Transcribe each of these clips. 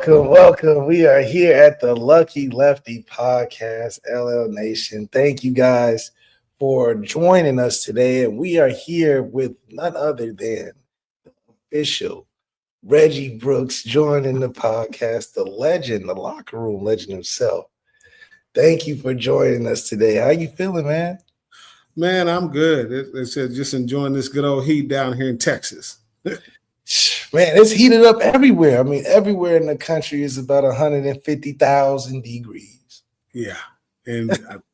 welcome. We are here at the Lucky Lefty Podcast, LL Nation. Thank you guys for joining us today. And we are here with none other than official Reggie Brooks joining the podcast, the legend, the locker room legend himself. Thank you for joining us today. How you feeling, man? Man, I'm good. They said just enjoying this good old heat down here in Texas. Man, it's heated up everywhere. I mean, everywhere in the country is about 150,000 degrees. Yeah. And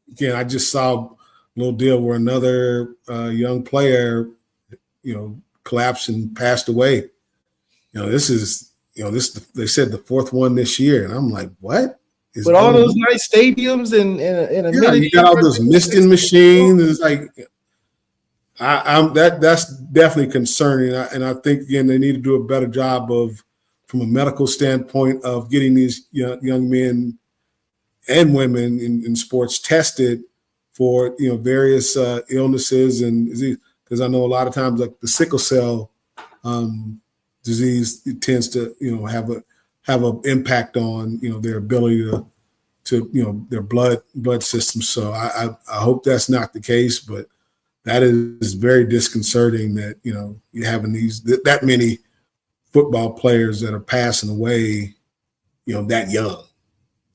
again, I just saw a little deal where another young player, collapsed and passed away. This is, they said the fourth one this year. And I'm like, what? With all those nice stadiums and you got all those misting machines. It's like, that's definitely concerning, and I think again they need to do a better job from a medical standpoint, of getting these young men and women in sports tested for various illnesses and disease, because I know a lot of times like the sickle cell disease, it tends to have an impact on their ability to their blood system. So I hope that's not the case, but that is very disconcerting that, you're having that many football players that are passing away, that young.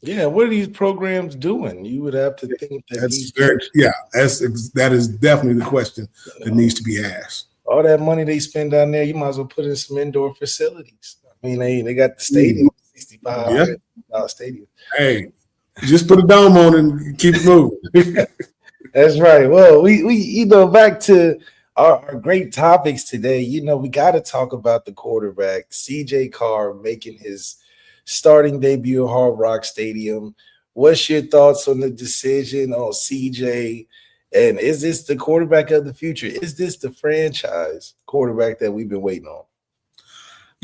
Yeah. What are these programs doing? You would have to think that that is definitely the question that needs to be asked. All that money they spend down there, you might as well put in some indoor facilities. I mean, they got the stadium, $65 stadium. Hey, just put a dome on and keep it moving. That's right. Well, we back to our great topics today. We got to talk about the quarterback, CJ CARR, making his starting debut at Hard Rock Stadium. What's your thoughts on the decision on CJ? And is this the quarterback of the future? Is this the franchise quarterback that we've been waiting on?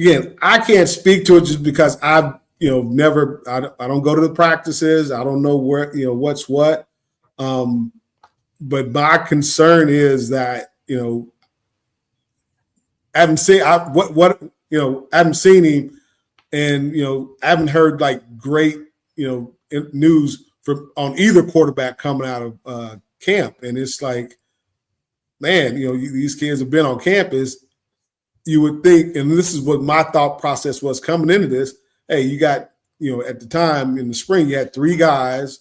Again, I can't speak to it just because I've never. I don't go to the practices. I don't know where what's what. But my concern is that I haven't seen I haven't seen him, and I haven't heard like great news on either quarterback coming out of camp. And it's like, man, these kids have been on campus. You would think, and this is what my thought process was coming into this. Hey, you got at the time in the spring, you had three guys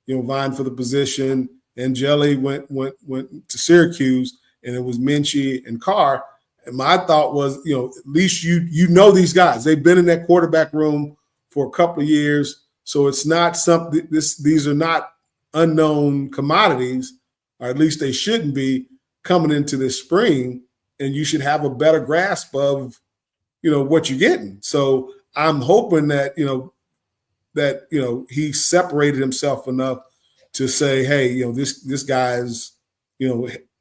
vying for the position. And Jelly went to Syracuse, and it was Minchie and CARR. And my thought was, at least these guys. They've been in that quarterback room for a couple of years, so it's not something. These are not unknown commodities, or at least they shouldn't be coming into this spring. And you should have a better grasp of, what you're getting. So I'm hoping that he separated himself enough to say, hey, this guy's,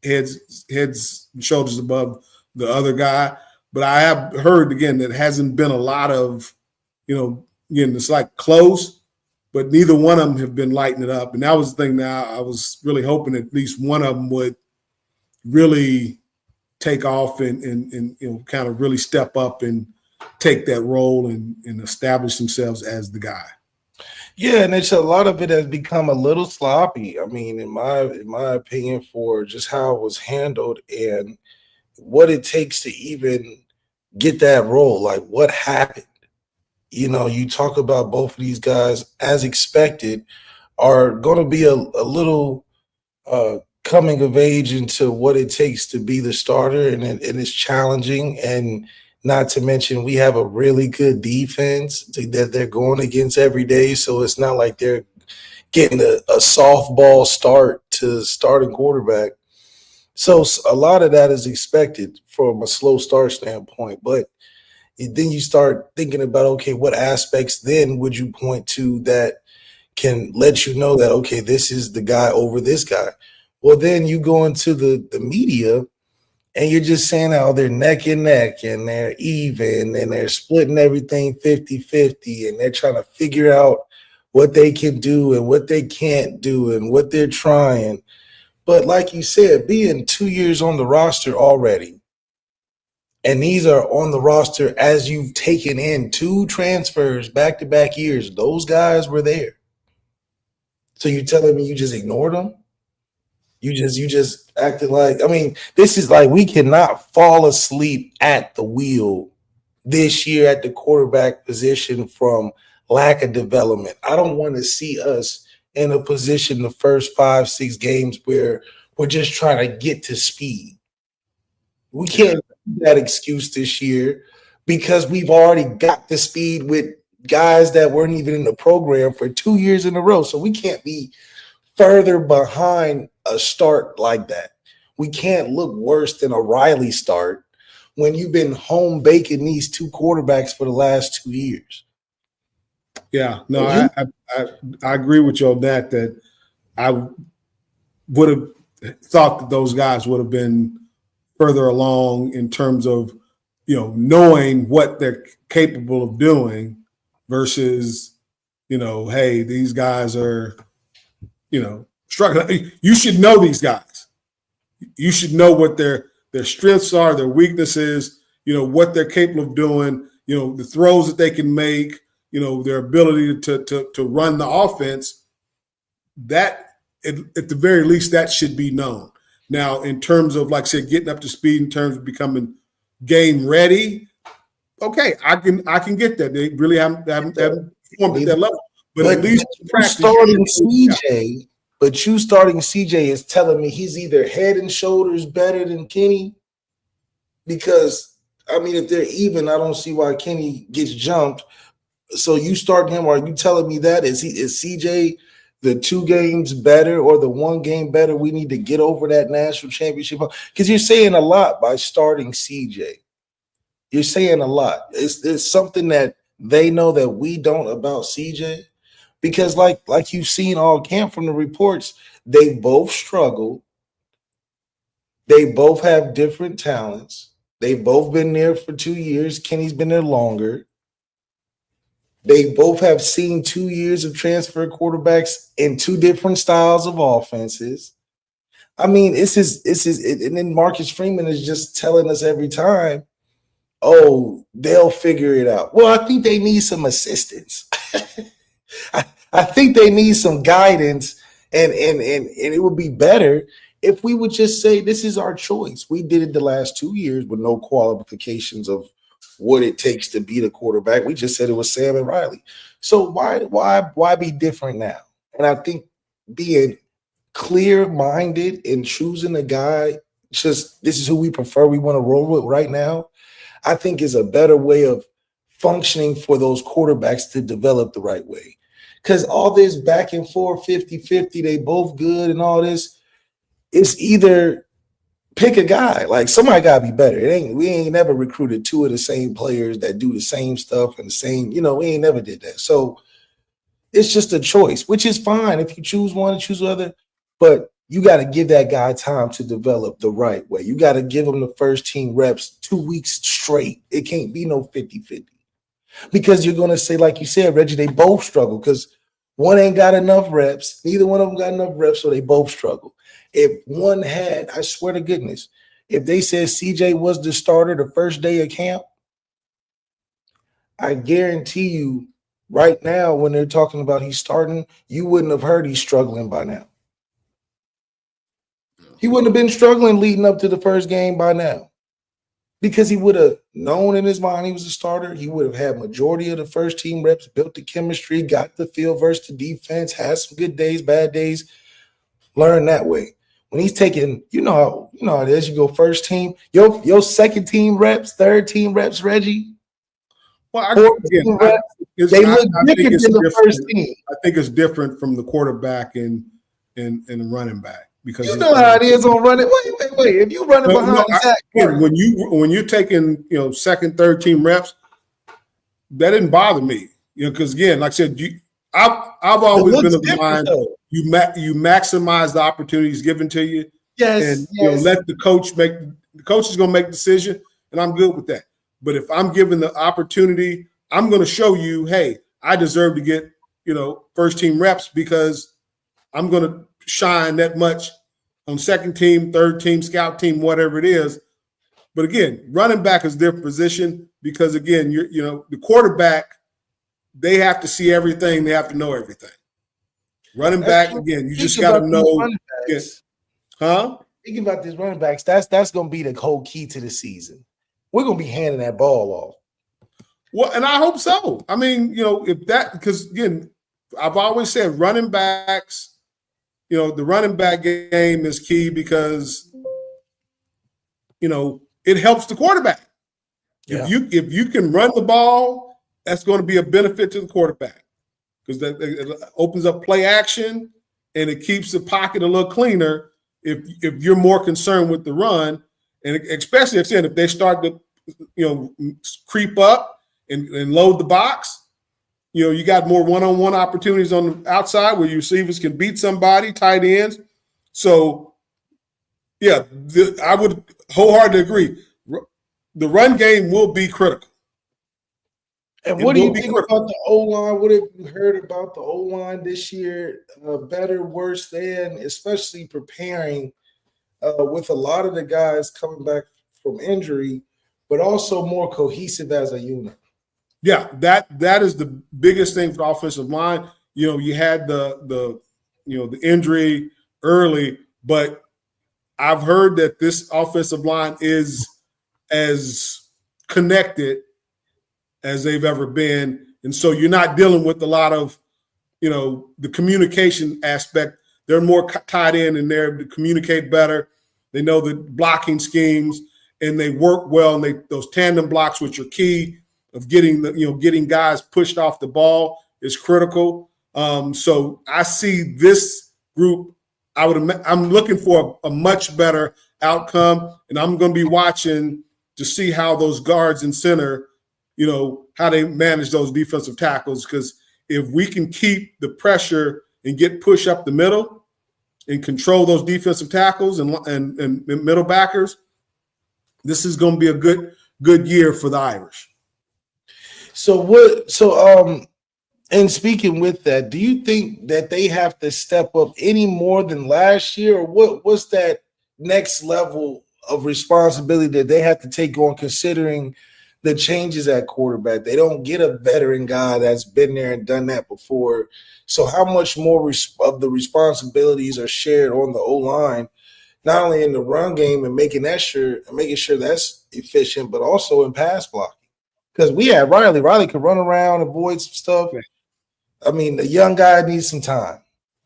heads and shoulders above the other guy. But I have heard, again, that hasn't been a lot of, again, it's like close, but neither one of them have been lighting it up. And that was the thing now. I was really hoping at least one of them would really take off and kind of really step up and take that role and establish themselves as the guy. Yeah, and a lot of it has become a little sloppy. I mean, in my opinion, for just how it was handled and what it takes to even get that role. Like, what happened? You talk about both of these guys, as expected, are going to be a little coming of age into what it takes to be the starter, and it's challenging. And not to mention, we have a really good defense that they're going against every day. So it's not like they're getting a softball start to starting quarterback. So a lot of that is expected from a slow start standpoint. But then you start thinking about, okay, what aspects then would you point to that can let you know that, okay, this is the guy over this guy? Well, then you go into the media, and you're just saying how they're neck and neck and they're even and they're splitting everything 50-50, and they're trying to figure out what they can do and what they can't do and what they're trying. But like you said, being 2 years on the roster already And these are on the roster as you've taken in 2 transfers back-to-back years. Those guys were there. So you telling me you just ignored them? You just acted like, I mean, this is like we cannot fall asleep at the wheel this year at the quarterback position from lack of development. I don't want to see us in a position the first 5-6 games where we're just trying to get to speed. We can't do that excuse this year because we've already got the speed with guys that weren't even in the program for 2 years in a row. So we can't be further behind a start like that. We can't look worse than a Riley start when you've been home baking these 2 quarterbacks for the last 2 years. Yeah, no, I agree with you on that. That I would have thought that those guys would have been further along in terms of, knowing what they're capable of doing versus, hey, these guys are, struggling. You should know these guys. You should know what their strengths are, their weaknesses, what they're capable of doing, the throws that they can make, their ability to run the offense. That, at the very least, that should be known. Now, in terms of, like I said, getting up to speed in terms of becoming game ready, okay, I can get that. They really haven't performed at that level. But at least you starting CJ is telling me he's either head and shoulders better than Kenny. Because, I mean, if they're even, I don't see why Kenny gets jumped. So you starting him, are you telling me that? Is CJ the 2 games better or the 1 game better? We need to get over that national championship. Because you're saying a lot by starting CJ. You're saying a lot. It's something that they know that we don't about CJ. Because like you've seen all camp from the reports, they both struggle. They both have different talents. They've both been there for 2 years. Kenny's been there longer. They both have seen 2 years of transfer quarterbacks in 2 different styles of offenses. I mean, and then Marcus Freeman is just telling us every time, oh, they'll figure it out. Well, I think they need some assistance. I think they need some guidance, and it would be better if we would just say this is our choice. We did it the last 2 years with no qualifications of what it takes to beat a quarterback. We just said it was Sam and Riley. So why be different now? And I think being clear-minded and choosing a guy, just this is who we prefer, we want to roll with right now, I think is a better way of functioning for those quarterbacks to develop the right way. Because all this back and forth, 50-50, they both good and all this, it's either pick a guy. Like somebody gotta be better. We ain't never recruited 2 of the same players that do the same stuff and the same, we ain't never did that. So it's just a choice, which is fine. If you choose one and choose the other, but you got to give that guy time to develop the right way. You got to give him the first team reps 2 weeks straight. It can't be no 50-50. Because you're going to say, like you said, Reggie, they both struggle because one ain't got enough reps. Neither one of them got enough reps, so they both struggle. If one had, I swear to goodness, if they said CJ was the starter the first day of camp, I guarantee you right now when they're talking about he's starting, you wouldn't have heard he's struggling by now. He wouldn't have been struggling leading up to the first game by now because he would have known in his mind he was a starter. He would have had majority of the first team reps, built the chemistry, got the feel versus the defense, had some good days, bad days, learn that way. When he's taking, you know how it is. You go first team, your second team reps, third team reps, Reggie. Well, they look different than the first team. I think it's different from the quarterback and the running back because you know how it is on running. Wait. If you running behind Zach, when you're taking second, third team reps, that didn't bother me. Because again, like I said, I've always been of the mind you maximize the opportunities given to you. Yes, and let the coach make the coach is going to make the decision, and I'm good with that. But if I'm given the opportunity, I'm going to show you, hey, I deserve to get first team reps because I'm going to shine that much on second team, third team, scout team, whatever it is. But again, running back is their position because again, the quarterback, they have to see everything, they have to know everything. Running back, again, you just got to know. Yeah. Huh? Thinking about these running backs, that's going to be the whole key to the season. We're going to be handing that ball off. Well, and I hope so. I mean, if that, because again, I've always said running backs, the running back game is key because, it helps the quarterback. Yeah. If you can run the ball, that's going to be a benefit to the quarterback because it opens up play action and it keeps the pocket a little cleaner. If you're more concerned with the run, and especially if they start to, creep up and load the box, you got more one-on-one opportunities on the outside where your receivers can beat somebody, tight ends. So, yeah, I would wholeheartedly agree. The run game will be critical. And what do you think about the O-line? What have you heard about the O-line this year? Better, worse than, especially preparing with a lot of the guys coming back from injury, but also more cohesive as a unit. Yeah, that is the biggest thing for the offensive line. You had the injury early, but I've heard that this offensive line is as connected as they've ever been. And so you're not dealing with a lot of, the communication aspect. They're more tied in and they're to communicate better. They know the blocking schemes and they work well. And those tandem blocks, which are key of getting guys pushed off the ball, is critical. So I see this group. I'm looking for a much better outcome, and I'm going to be watching to see how those guards and center, how they manage those defensive tackles. Because if we can keep the pressure and get push up the middle and control those defensive tackles and middle backers, this is going to be a good year for the Irish. And speaking with that, do you think that they have to step up any more than last year, or what's that next level of responsibility that they have to take on, considering the changes at quarterback? They don't get a veteran guy that's been there and done that before. So how much more of the responsibilities are shared on the O-line, not only in the run game and making sure that's efficient, but also in pass blocking? Because we had Riley. Riley could run around, avoid some stuff. I mean, the young guy needs some time.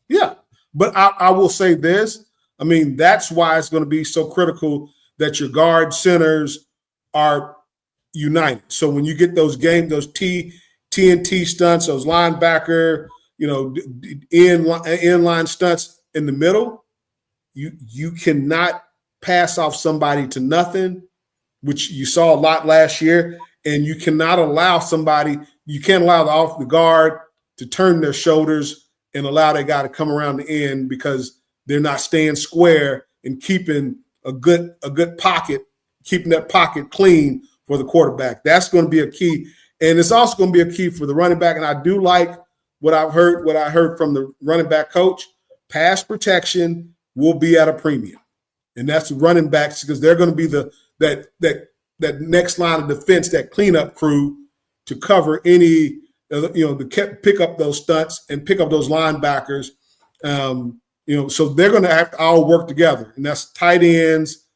Yeah, but I will say this. I mean, that's why it's going to be so critical that your guard centers are united. So when you get those TNT stunts, those linebacker, inline stunts in the middle, you cannot pass off somebody to nothing, which you saw a lot last year. And you cannot allow you can't allow the guard to turn their shoulders and allow that guy to come around the end because they're not staying square and keeping a good pocket, keeping that pocket clean for the quarterback. That's going to be a key. And it's also going to be a key for the running back. And I do like what I heard from the running back coach. Pass protection will be at a premium. And that's the running backs because they're going to be that next line of defense, that cleanup crew to cover any, to pick up those stunts and pick up those linebackers. So they're going to have to all work together, and that's tight ends,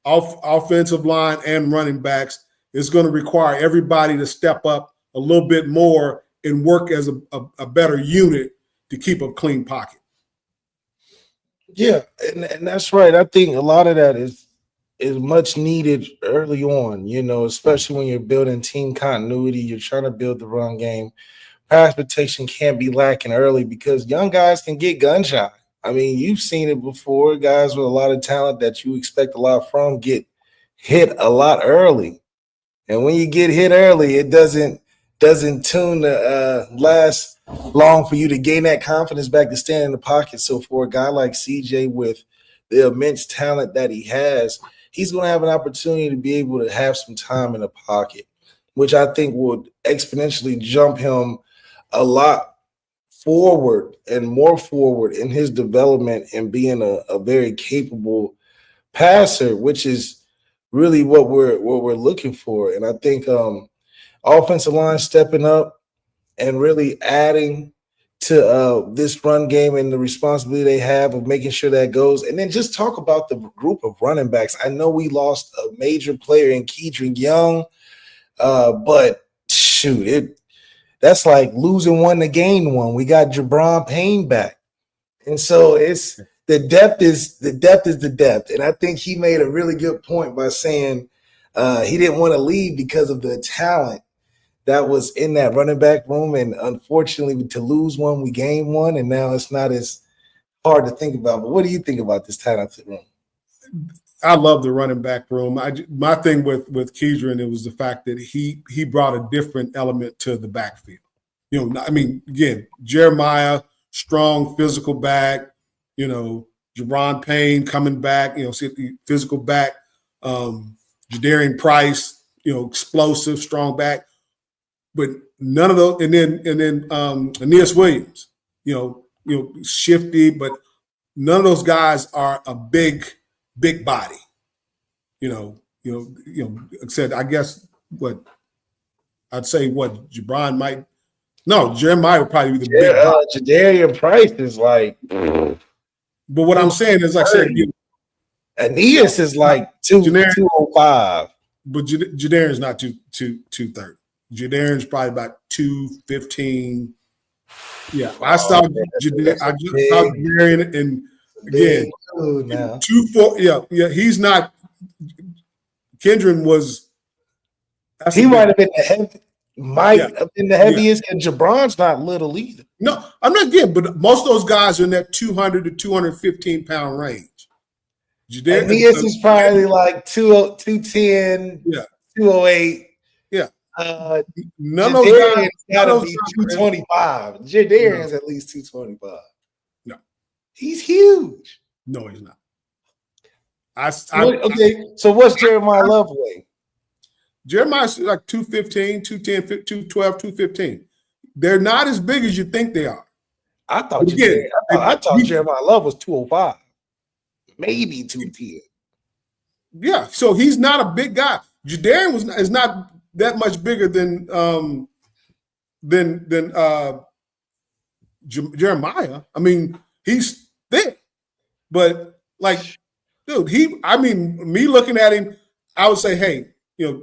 offensive line, and running backs. It's going to require everybody to step up a little bit more and work as a better unit to keep a clean pocket. Yeah, and that's right. I think a lot of that is much needed early on, especially when you're building team continuity, you're trying to build the run game. Pass protection can't be lacking early because young guys can get gun shy. I mean, you've seen it before. Guys with a lot of talent that you expect a lot from get hit a lot early. And when you get hit early, it doesn't tune to last long for you to gain that confidence back to stand in the pocket. So for a guy like CJ with the immense talent that he has, he's going to have an opportunity to be able to have some time in the pocket, which I think would exponentially jump him a lot forward and more forward in his development and being a very capable passer, which is really what we're looking for. And I think offensive line stepping up and really adding to this run game and the responsibility they have of making sure that goes. And then just talk about the group of running backs. I know we lost a major player in Kedron Young, but shoot, that's like losing one to gain one. We got Jabron Payne back. And so it's the depth is the depth. And I think he made a really good point by saying he didn't want to leave because of the talent that was in that running back room. And unfortunately, to lose one, we gained one, and now it's not as hard to think about. But what do you think about this talented room? I love the running back room. My thing with Kedron, it was the fact that he brought a different element to the backfield. You know, I mean, again, Jeremiah, strong physical back. You know, Jabron Payne coming back. You know, physical back. Jadarian Price, you know, explosive, strong back. But none of those, and then Aeneas Williams, you know, shifty, but none of those guys are a big body. You know, like I said, I guess Jabron might. No, Jeremiah would probably be the big body. Jadarian Price is like. But what I'm saying is, like I said, Aeneas is like 205. But Jadarian's not 230. Jadarian's probably about 215. Yeah, I saw Jadarian, and again, 240. Yeah, he's not. Kendron was. He might have been the heaviest, and Jabron's not little either. No, I'm not getting, but most of those guys are in that 200 to 215 pound range. Aeneas is probably like 210, 208. Yeah. None of those guys gotta be 225. Jadarian's at least 225. No. He's huge. No, he's not. So what's Jeremiah Love weight? Jeremiah's like 215, 210, 212, 215. They're not as big as you think they are. I thought Jeremiah Love was 205. Maybe 210. Yeah, so he's not a big guy. Jadarian is not that much bigger than Jeremiah. I mean, he's thick, but like, dude, me looking at him, I would say, hey, you know,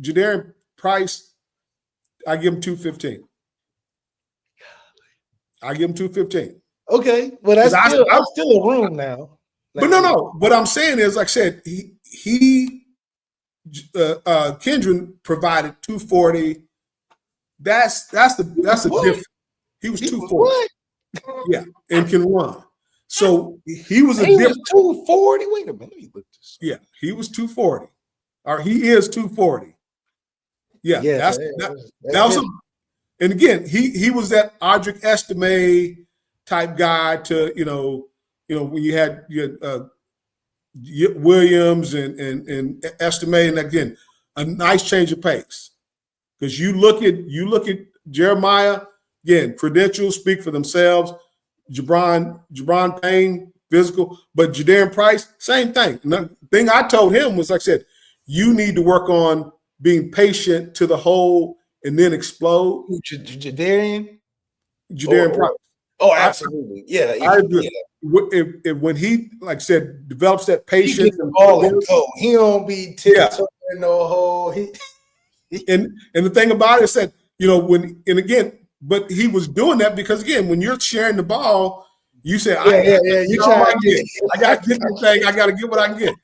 Jadarian Price, I give him 215. I give him 215. Okay, but I'm still a room now. But no. What I'm saying is, like I said, Kendron provided 240. That's the difference. He was 240. Yeah, and can run. So he was a different 240. Wait a minute, let me look this. Yeah, he was 240. Or he is 240. Yeah, that was and again, he was that Audric Estime type guy to, you know, when you had Williams and Estime, and again, a nice change of pace. Because you look at Jeremiah, again, credentials speak for themselves. Jabron Payne, physical, but Jadarian Price, same thing. The thing I told him was, like I said, you need to work on being patient to the hole and then explode. Jadarian Price. Oh, absolutely. Yeah. I agree. Yeah. If when he, like I said, develops that patience and ball and go, he don't be tiptoeing no hole. And the thing about it is that, you know, but he was doing that because, again, when you're sharing the ball, you say, you try to get. I got to get this thing. I got to get what I can get.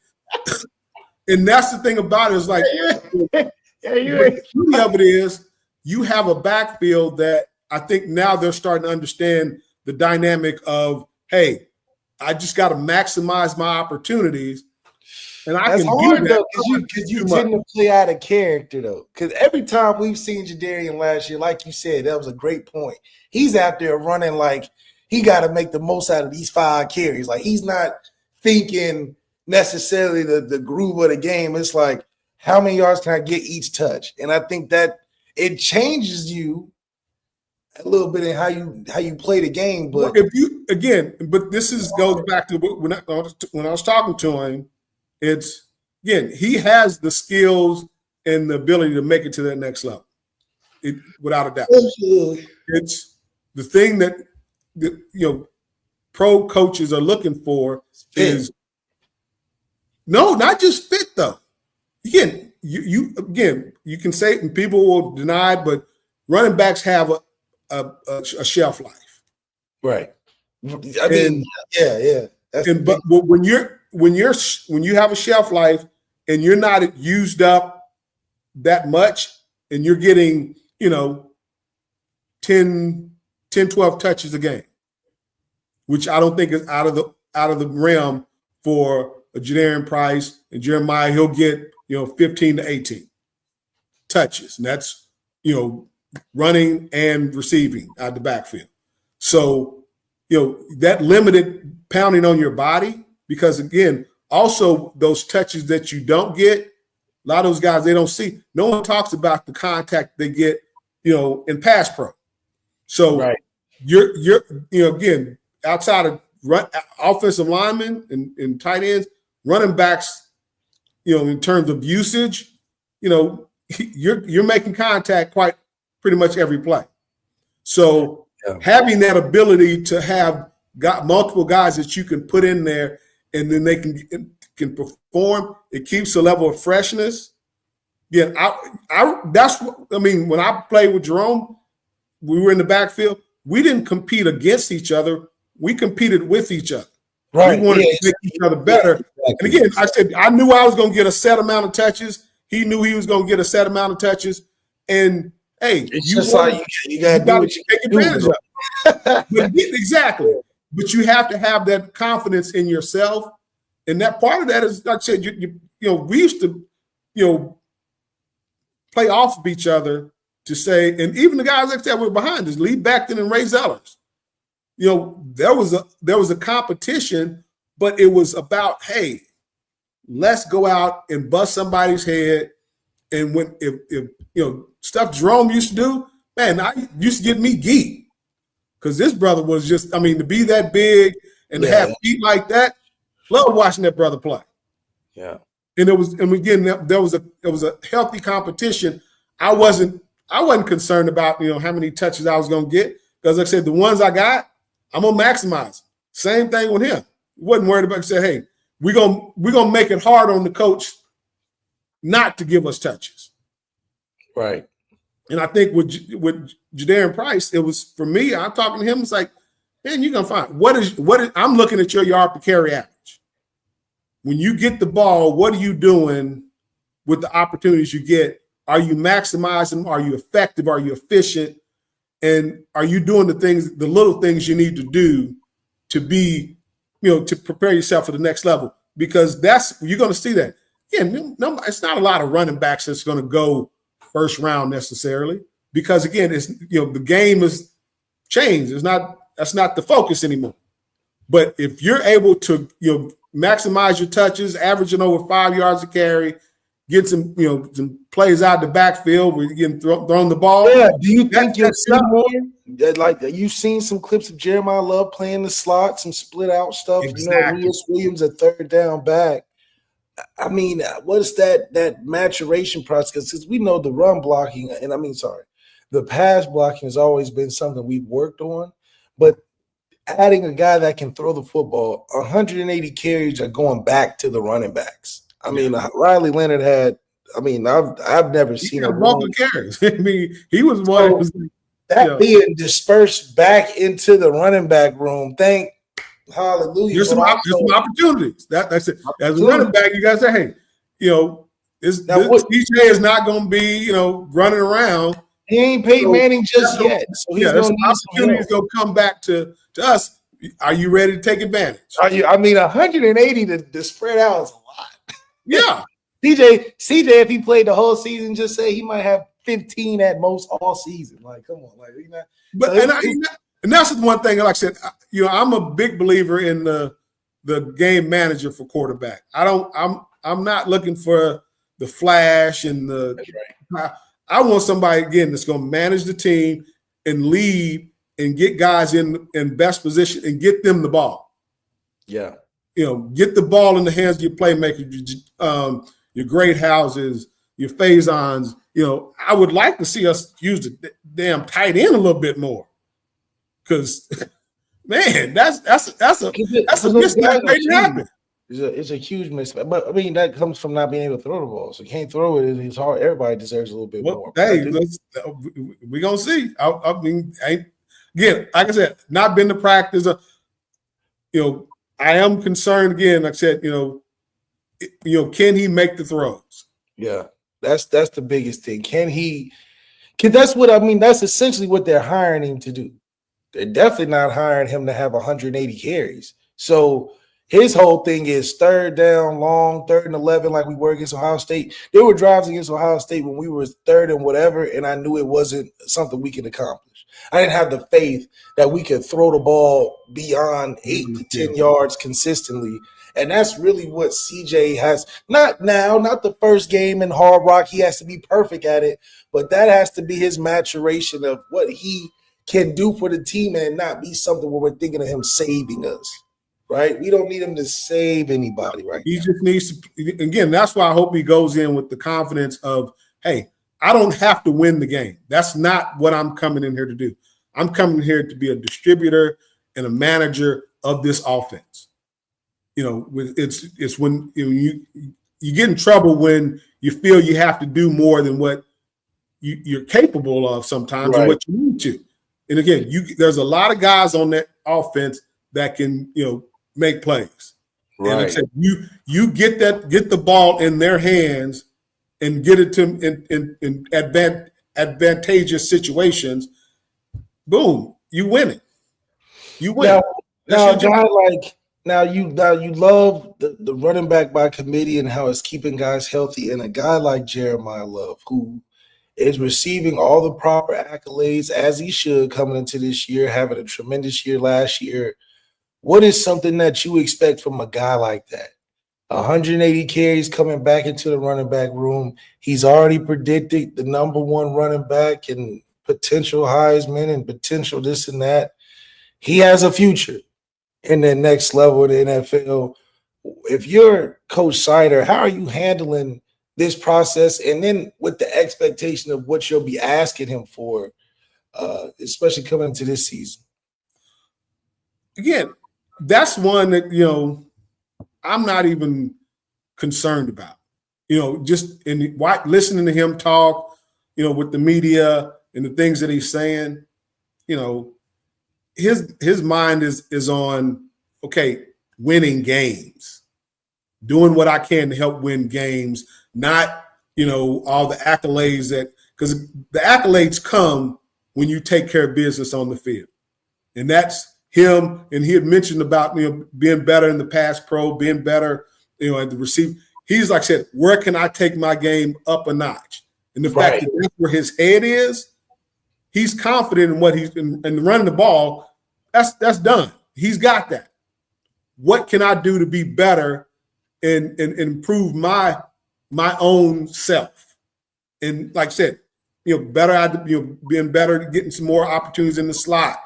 And that's the thing about it is, like, the beauty of it is you have a backfield that I think now they're starting to understand the dynamic of, hey, I just got to maximize my opportunities. And I can do that because you tend to play out of character, though. Because every time we've seen Jadarian last year, like you said, that was a great point. He's out there running like he got to make the most out of these 5 carries. Like, he's not thinking necessarily the groove of the game. It's like, how many yards can I get each touch? And I think that it changes you a little bit in how you play the game. But this goes back to when I was talking to him. It's again, he has the skills and the ability to make it to that next level, without a doubt. Absolutely. It's the thing that pro coaches are looking for is not just fit though. Again, you can say it and people will deny it, but running backs have a shelf life. Right. I mean, yeah. But when you have a shelf life and you're not used up that much and you're getting, 10, 12 touches a game, which I don't think is out of the realm for a Jadarian Price and Jeremiah. He'll get 15 to 18 touches, and that's running and receiving out the backfield. So that limited pounding on your body, because again, also those touches that you don't get, a lot of those guys they don't see. No one talks about the contact they get in pass pro. So right. you're again, outside of offensive linemen and tight ends, running backs, in terms of usage, you're making contact pretty much every play. So having that ability to have got multiple guys that you can put in there and then they can perform, it keeps a level of freshness. Yeah, that's what I mean. When I played with Jerome, we were in the backfield. We didn't compete against each other. We competed with each other. Right. We wanted to make each other better. Exactly. And again, I said I knew I was going to get a set amount of touches. He knew he was going to get a set amount of touches. And hey, it's just like you got to do what you take advantage of. Exactly. But you have to have that confidence in yourself. And that part of that is, like I said, we used to, play off of each other to say, and even the guys that were behind us, Lee Beckton and Ray Zellers, there was a competition, but it was about, hey, let's go out and bust somebody's head. And if stuff Jerome used to do, man, I used to get me geek, because this brother was just, to be that big and to have feet like that, love watching that brother play. Yeah. And again, there was a healthy competition. I wasn't concerned about how many touches I was going to get, because like I said, the ones I got, I'm gonna maximize. Same thing with him. Wasn't worried about. Say, hey, we're gonna make it hard on the coach not to give us touches. Right. And I think with Jadarian Price, it was, for me, I'm talking to him. It's like, man, you're gonna find what is. I'm looking at your yard per carry average. When you get the ball, what are you doing with the opportunities you get? Are you maximizing? Are you effective? Are you efficient? And are you doing the little things you need to do to be, to prepare yourself for the next level? Because you're going to see that. Again, it's not a lot of running backs that's going to go first round necessarily, because again, it's the game has changed. That's not the focus anymore. But if you're able to maximize your touches, averaging over 5 yards a carry, get some plays out the backfield where you're getting thrown the ball. Yeah. Do you think you'll see more? Like, you've seen some clips of Jeremiah Love playing the slot, some split out stuff. Exactly. Lewis Williams at third down back. What is that maturation process? Because we know the run blocking, and the pass blocking has always been something we've worked on, but adding a guy that can throw the football, 180 carries are going back to the running backs. Riley Leonard had. I've never seen a bulk of carries. He was one being dispersed back into the running back room. Hallelujah. There's some opportunities. That's it. As a running back, you guys say, hey, this DJ is not going to be running around. He ain't Peyton Manning just yet. So he's there's some opportunities going to come back to us. Are you ready to take advantage? 180 to spread out is a lot. Yeah. CJ, if he played the whole season, just say he might have 15 at most all season. Like, come on, and that's the one thing. Like I said, I'm a big believer in the game manager for quarterback. I'm not looking for the flash and the. Right. I want somebody again that's going to manage the team and lead and get guys in best position and get them the ball. Yeah. get the ball in the hands of your playmakers, your great houses, your Faisons. I would like to see us use the damn tight end a little bit more, because man, that's a mismatch waiting to happen. It's a huge mismatch, but I mean that comes from not being able to throw the ball. So you can't throw it. It's hard. Everybody deserves a little bit more. Hey, we're gonna see. I mean, again, like I said, not been to practice. I am concerned again. Like I said, can he make the throws? Yeah, that's the biggest thing. Can he? That's what I mean. That's essentially what they're hiring him to do. They're definitely not hiring him to have 180 carries. So his whole thing is third down, long, 3rd and 11, like we were against Ohio State. There were drives against Ohio State when we were 3rd and whatever, and I knew it wasn't something we could accomplish. I didn't have the faith that we could throw the ball beyond 8 to 10 yards consistently. And that's really what CJ has. Not now, not the first game in Hard Rock. He has to be perfect at it, but that has to be his maturation of what he can do for the team and not be something where we're thinking of him saving us. Right? We don't need him to save anybody, right? He just needs to, again, that's why I hope he goes in with the confidence of, hey, I don't have to win the game. That's not what I'm coming in here to do. I'm coming here to be a distributor and a manager of this offense. It's when you get in trouble when you feel you have to do more than what you're capable of sometimes, right, and what you need to. And again, there's a lot of guys on that offense that can, make plays. Right. And like I said, you get the ball in their hands and get it to them in advantageous situations. Boom, you win it. You win. Now you love the running back by committee and how it's keeping guys healthy, and a guy like Jeremiah Love, who is receiving all the proper accolades as he should coming into this year, having a tremendous year last year. What is something that you expect from a guy like that? 180 carries coming back into the running back room. He's already predicted the #1 running back and potential Heisman and potential this and that. He has a future in the next level of the NFL. If you're Coach ZAIRE, how are you handling this process? And then with the expectation of what you'll be asking him for, especially coming into this season. Again, that's one that, I'm not even concerned about. Just listening to him talk, with the media and the things that he's saying, his mind is on, okay, winning games, doing what I can to help win games, not, all the accolades because the accolades come when you take care of business on the field. And that's him, and he had mentioned about being better in the pass pro, being better at the receive. He's like I said, where can I take my game up a notch? And the fact that that's where his head is, he's confident in what he's in running the ball. That's done. He's got that. What can I do to be better and improve my own self? And like I said, better at being better, getting some more opportunities in the slot.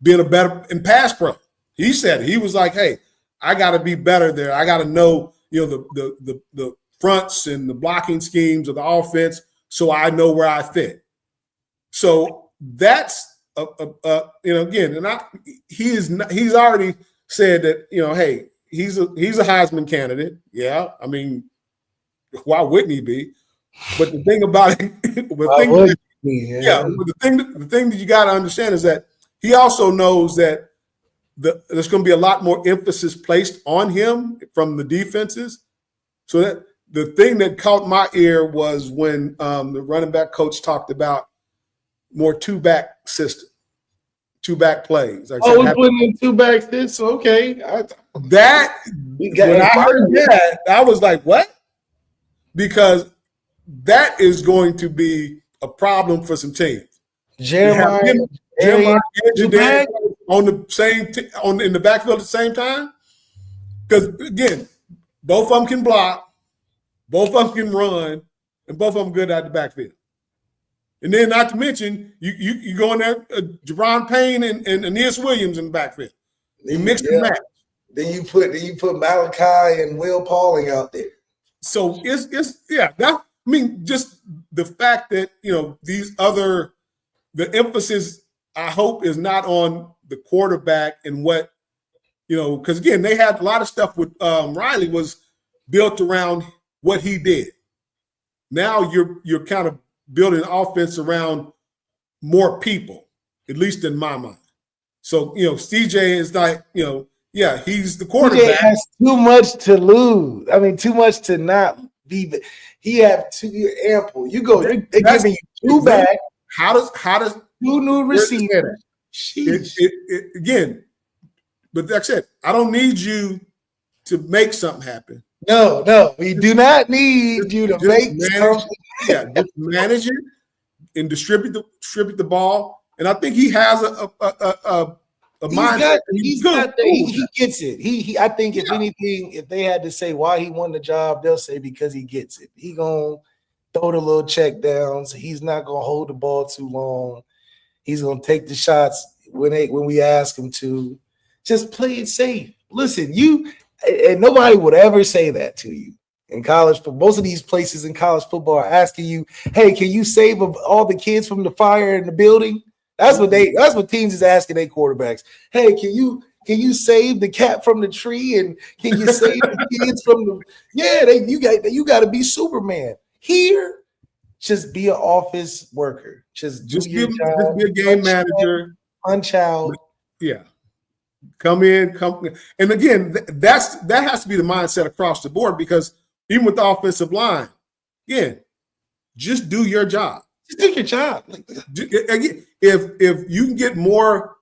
Being a better in pass pro. He said he was like, hey, I got to be better there. I got to know, the fronts and the blocking schemes of the offense so I know where I fit. So that's again, and he's already said that, hey, he's a Heisman candidate. Yeah, I mean, why wouldn't he be? But the thing about it, the thing that you got to understand is that he also knows that there's going to be a lot more emphasis placed on him from the defenses. So that the thing that caught my ear was when the running back coach talked about more two-back system, two-back plays. Like we're putting in two-back system. Okay. When I heard that, I was like, what? Because that is going to be a problem for some teams. Jeremiah on the same in the backfield at the same time, because again, both of them can block, both of them can run, and both of them good at the backfield. And then, not to mention, you go in there, Jerron Payne and Aeneas Williams in the backfield. You mix and match. Then you put Malachi and Will Pauling out there. So it's yeah. That I mean, just the fact that the emphasis I hope is not on the quarterback and what because again they had a lot of stuff with Riley was built around what he did. Now you're kind of building an offense around more people, at least in my mind. So CJ is like yeah, he's the quarterback. CJ has too much to lose. I mean, too much to not be. He have two ample. You go. They're giving you two back. How does two new receivers? Again, but like I said, I don't need you to make something happen. No, we do not need you to make something. Yeah, just manage it and distribute the ball. And I think he has a mindset. He gets it. I think if anything, if they had to say why he won the job, they'll say because he gets it. He gonna throw the little check downs. He's not gonna hold the ball too long. He's gonna take the shots when we ask him to. Just play it safe. Listen, and nobody would ever say that to you in college. But most of these places in college football are asking you, "Hey, can you save all the kids from the fire in the building?" That's what teams is asking their quarterbacks. Hey, can you save the cat from the tree and can you save the kids from the you got to be Superman. Here, just be an office worker. Just do your job. Just be a game manager. Punch out. Yeah. Come in. And again, that has to be the mindset across the board because even with the offensive line, again, just do your job. Just do your job. If you can get more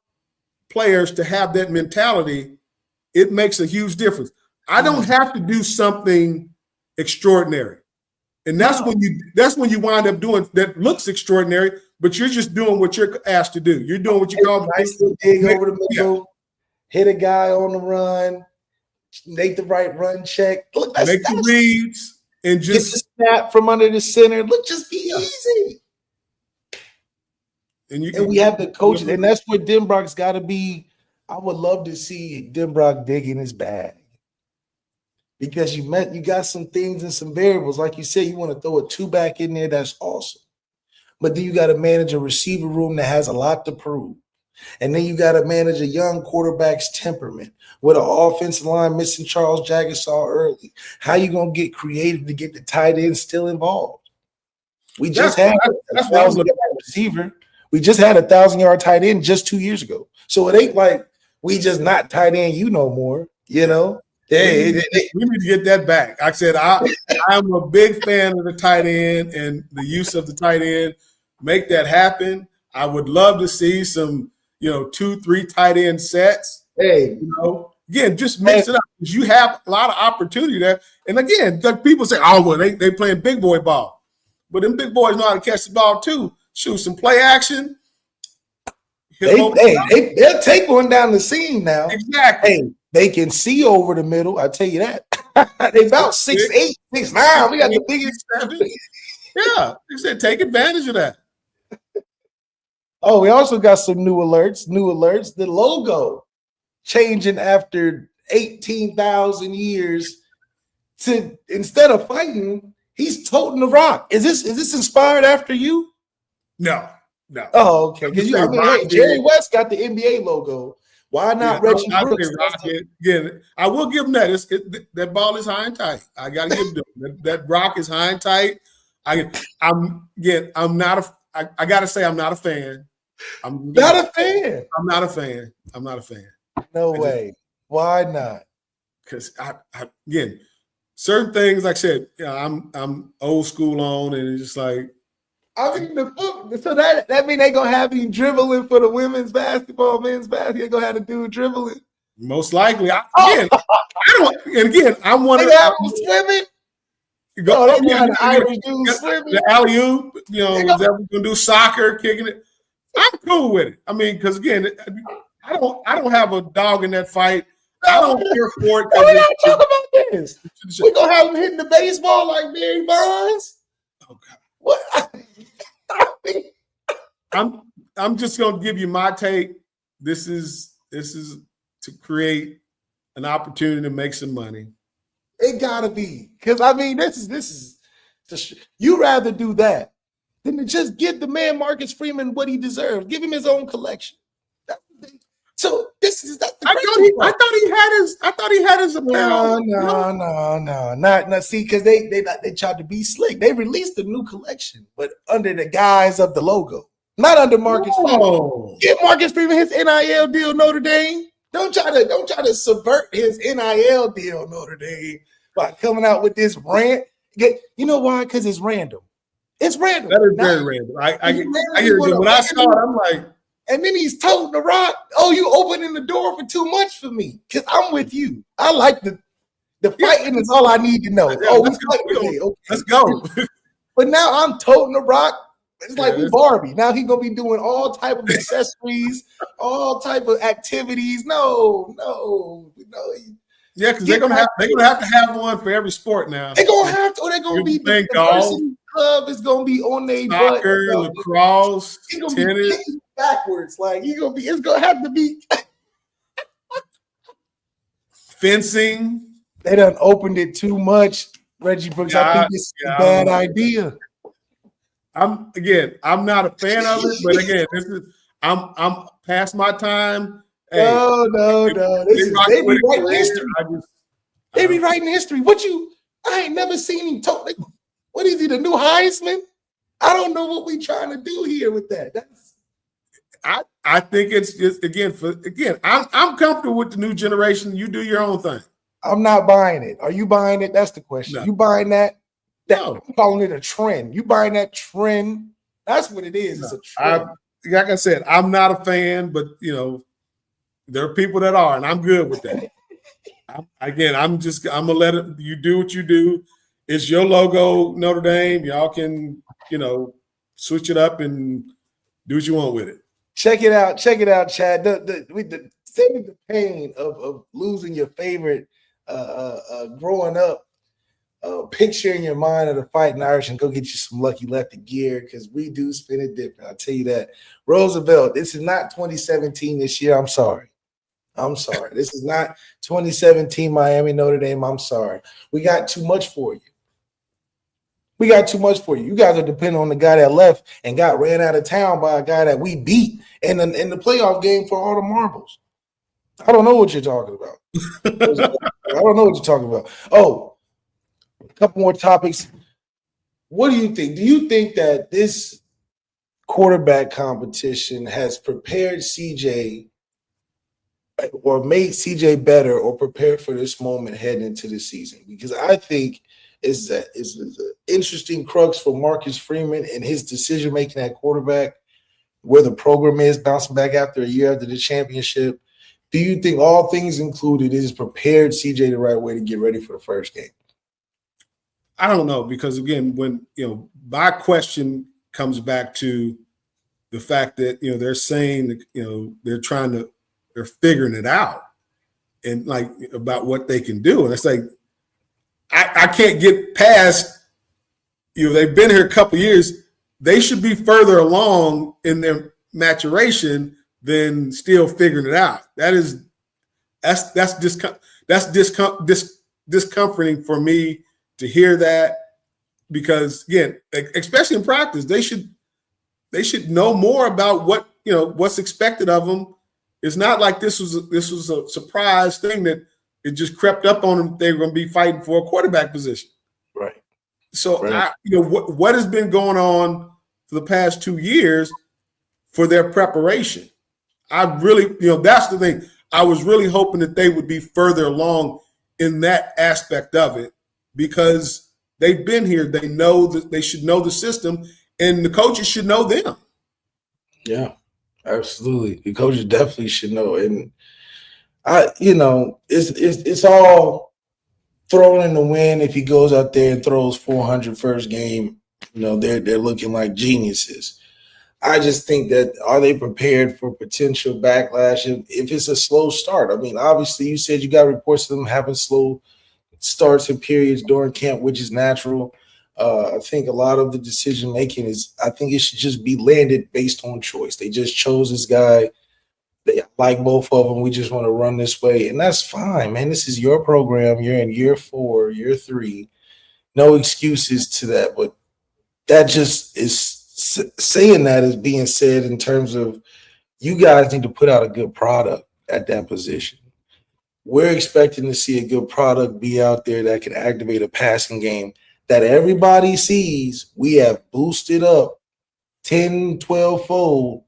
players to have that mentality, it makes a huge difference. I don't have to do something extraordinary. And that's when you wind up doing that looks extraordinary, but you're just doing what you're asked to do. You're doing what you call nice little dig over the middle, hit a guy on the run, make the right run check. Look, make the reads and just get the snap from under the center. Look, just be easy. And we have the coaches, and that's where Denbrock's got to be. I would love to see Denbrock dig in his bag because you got some things and some variables. Like you said, you want to throw a two back in there. That's awesome. But then you got to manage a receiver room that has a lot to prove. And then you got to manage a young quarterback's temperament with an offensive line missing Charles Jaggersaw early. How you going to get creative to get the tight end still involved? We just had a 1,000-yard receiver. We just had a 1,000-yard tight end just 2 years ago. So it ain't like we just not tight end no more, We need to get that back. Like I said, I'm a big fan of the tight end and the use of the tight end. Make that happen. I would love to see some, 2-3 tight end sets. Hey, again, just mix it up because you have a lot of opportunity there. And again, people say, "Oh, well, they playing big boy ball," but them big boys know how to catch the ball too. Shoot some play action. They'll take one down the seam now. Exactly. Hey, they can see over the middle. I tell you that. They about 6'8", 6'9". We got the biggest. Yeah, they said take advantage of that. Oh, we also got some new alerts. The logo changing after 18,000 years to instead of fighting, he's toting the rock. Is this inspired after you? No. Oh, okay. Because Jerry West got the NBA logo. Why not Reggie Brooks? Again, I will give him that. That ball is high and tight. I got to give them that rock is high and tight. I got to say I'm not a fan. I'm not a fan. No way. Why not? Because again, certain things, like I said, I'm old school on, and it's just like. I mean, so that mean they gonna have you dribbling for the women's basketball, men's basketball. They gonna have to do dribbling. Most likely. I'm one of them swimming. They got the Irish dudes swimming. The alley-oop, is that gonna do soccer, kicking it? I'm cool with it. I mean, because again, I don't have a dog in that fight. I don't care for it. We're not talking about this. We're gonna have them hitting the baseball like Barry Bonds. Oh God. What? I'm just gonna give you my take. This is to create an opportunity to make some money. It gotta be, because I mean, this is you rather do that than to just give the man Marcus Freeman what he deserves. Give him his own collection. So that's the I thought he had his apparel. No. Not see, because they tried to be slick. They released a new collection, but under the guise of the logo, not under Marcus Freeman. Give Marcus Freeman his NIL deal, Notre Dame. Don't try to subvert his NIL deal, Notre Dame, by coming out with this rant. You know why? Because it's random. It's random. That is very random. I hear it. When I saw it, I'm like, and then he's toting the rock. Oh, you opening the door for too much for me, because I'm with you. I like the fighting is all I need to know. Yeah, let's go. But now I'm toting the rock. It's like we Barbie. Now he's gonna be doing all type of accessories, all type of activities. No. Yeah, because they're gonna have to have one for every sport now. They're gonna have to. Or they're gonna be the varsity club is gonna be on their soccer, butt. Lacrosse, tennis. Backwards, like it's gonna have to be fencing. They done opened it too much, Reggie Brooks. I think this is a bad idea. I'm not a fan of it, but again, I'm past my time. Hey, no. They be writing history. They be writing history. I ain't never seen him talk. What is he, the new Heisman? I don't know what we trying to do here with that. I think it's just I'm comfortable with the new generation. You do your own thing. I'm not buying it. Are you buying it? That's the question. No. You buying that? No. I'm calling it a trend. You buying that trend? That's what it is. No. It's a trend. Like I said, I'm not a fan, but there are people that are, and I'm good with that. I'm gonna let it. You do what you do. It's your logo, Notre Dame. Y'all can switch it up and do what you want with it. Check it out, Chad. Save the pain of losing your favorite growing up picture in your mind of the Fighting Irish and go get you some Lucky Lefty gear, because we do spin it different. I'll tell you that. Roosevelt, this is not 2017 this year. I'm sorry. This is not 2017 Miami Notre Dame. I'm sorry. We got too much for you. You guys are depending on the guy that left and got ran out of town by a guy that we beat in the playoff game for all the marbles. I don't know what you're talking about. Oh, a couple more topics. What do you think? Do you think that this quarterback competition has prepared CJ or made CJ better or prepared for this moment heading into the season? Because I think is an interesting crux for Marcus Freeman and his decision-making at quarterback, where the program is bouncing back after a year after the championship. Do you think, all things included, it has prepared CJ the right way to get ready for the first game? I don't know, because again, when my question comes back to the fact that they're saying that they're figuring it out and like about what they can do, and it's like I can't get past. They've been here a couple of years. They should be further along in their maturation than still figuring it out. That's discomforting for me to hear that, because again, especially in practice, they should know more about what's expected of them. It's not like this was a surprise thing that it just crept up on them. They were going to be fighting for a quarterback position, right? So right. What has been going on for the past 2 years for their preparation? I really, that's the thing. I was really hoping that they would be further along in that aspect of it, because they've been here. They know that they should know the system, and the coaches should know them. Yeah, absolutely. The coaches definitely should know. And it's all thrown in the wind. If he goes out there and throws 400 first game, they're looking like geniuses. I just think that, are they prepared for potential backlash if it's a slow start? I mean, obviously, you said you got reports of them having slow starts and periods during camp, which is natural. I think a lot of the decision making I think it should just be landed based on choice. They just chose this guy They like both of them. We just want to run this way, and that's fine, man. This is your program. You're in year 4, year 3. No excuses to that, but that just is saying that is being said in terms of you guys need to put out a good product at that position. We're expecting to see a good product be out there that can activate a passing game that everybody sees. We have boosted up 10, 12 fold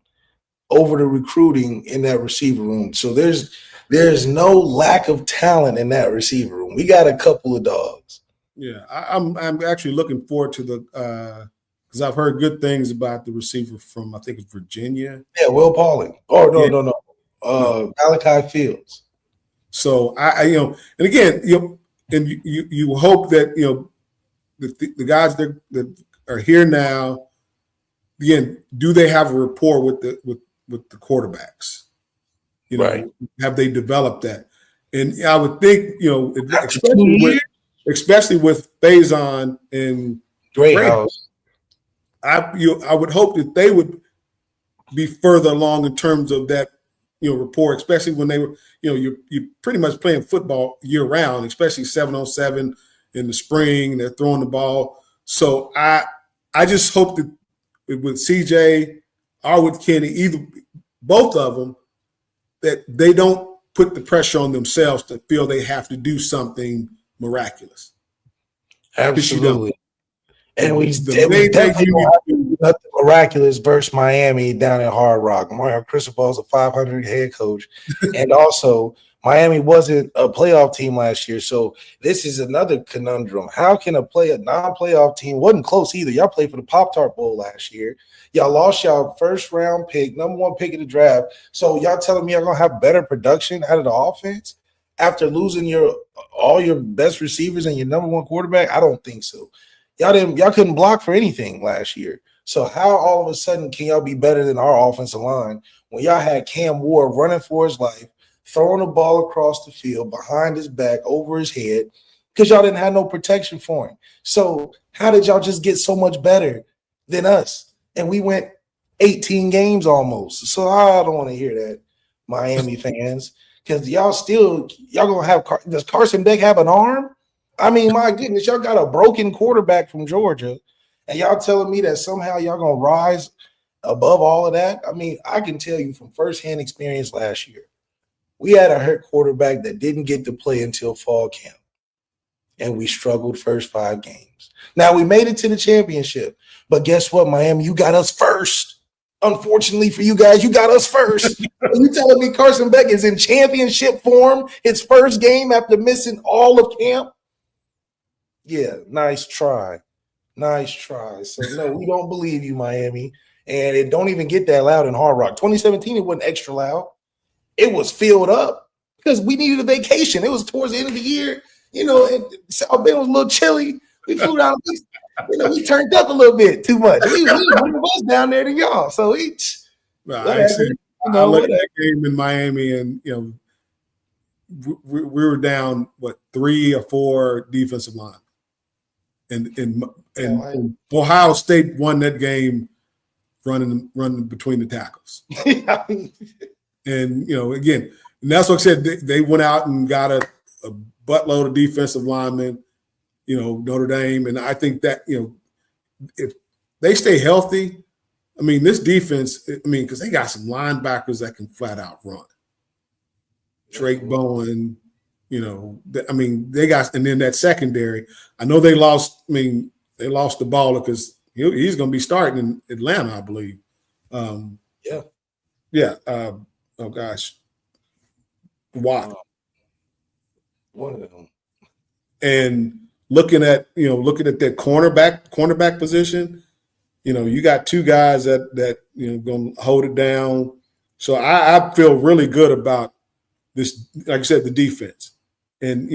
over the recruiting in that receiver room. So there's no lack of talent in that receiver room. We got a couple of dogs. Yeah, I'm actually looking forward to the because I've heard good things about the receiver from I think it's Virginia. Yeah, Will Pauling. Oh no, Yeah. no, no. Malachi Fields. So I and again, and you hope that the guys that are here now, again, do they have a rapport with the quarterbacks? Right. Have they developed that? And I would think, especially with Faison and Greathouse. I would hope that they would be further along in terms of that, rapport, especially when they were, you're pretty much playing football year round, especially 7-on-7 in the spring. They're throwing the ball. So I just hope that with CJ or with Kenny, both of them, that they don't put the pressure on themselves to feel they have to do something miraculous. Absolutely. And we definitely don't do nothing miraculous versus Miami down in Hard Rock. Mario Cristobal is a 500 head coach. And also, Miami wasn't a playoff team last year. So this is another conundrum. How can a non-playoff team, wasn't close either. Y'all played for the Pop-Tart Bowl last year. Y'all lost y'all first round pick, number 1 pick of the draft. So y'all telling me y'all going to have better production out of the offense after losing all your best receivers and your number 1 quarterback? I don't think so. Y'all couldn't block for anything last year. So how all of a sudden can y'all be better than our offensive line when y'all had Cam Ward running for his life, throwing the ball across the field behind his back, over his head, because y'all didn't have no protection for him? So how did y'all just get so much better than us? And we went 18 games almost. So I don't want to hear that, Miami fans, because y'all gonna have does Carson Beck have an arm? I mean, my goodness, y'all got a broken quarterback from Georgia, and y'all telling me that somehow y'all gonna rise above all of that? I mean, I can tell you from firsthand experience last year, we had a hurt quarterback that didn't get to play until fall camp, and we struggled first 5 games. Now, we made it to the championship, but guess what, Miami? You got us first. Unfortunately for you guys, you got us first. You telling me Carson Beck is in championship form, his first game after missing all of camp? Yeah, nice try. Nice try. So, no, we don't believe you, Miami. And it don't even get that loud in Hard Rock. 2017, it wasn't extra loud. It was filled up because we needed a vacation. It was towards the end of the year. And South Bend was a little chilly. We flew down. We turned up a little bit too much. We more of us down there than y'all. So I looked at that game in Miami, and we were down 3 or 4 defensive line, and Ohio State won that game running between the tackles. And again, and that's what I said. They went out and got a buttload of defensive linemen. Notre Dame, and I think that if they stay healthy, I mean, this defense, because they got some linebackers that can flat out run. Drake Bowen, they got, and then that secondary. I know they lost. They lost the ball because he's going to be starting in Atlanta, I believe. Oh gosh, Watt. One of them. And looking at that cornerback position, you got 2 guys that going to hold it down. So I feel really good about this. Like I said, the defense, and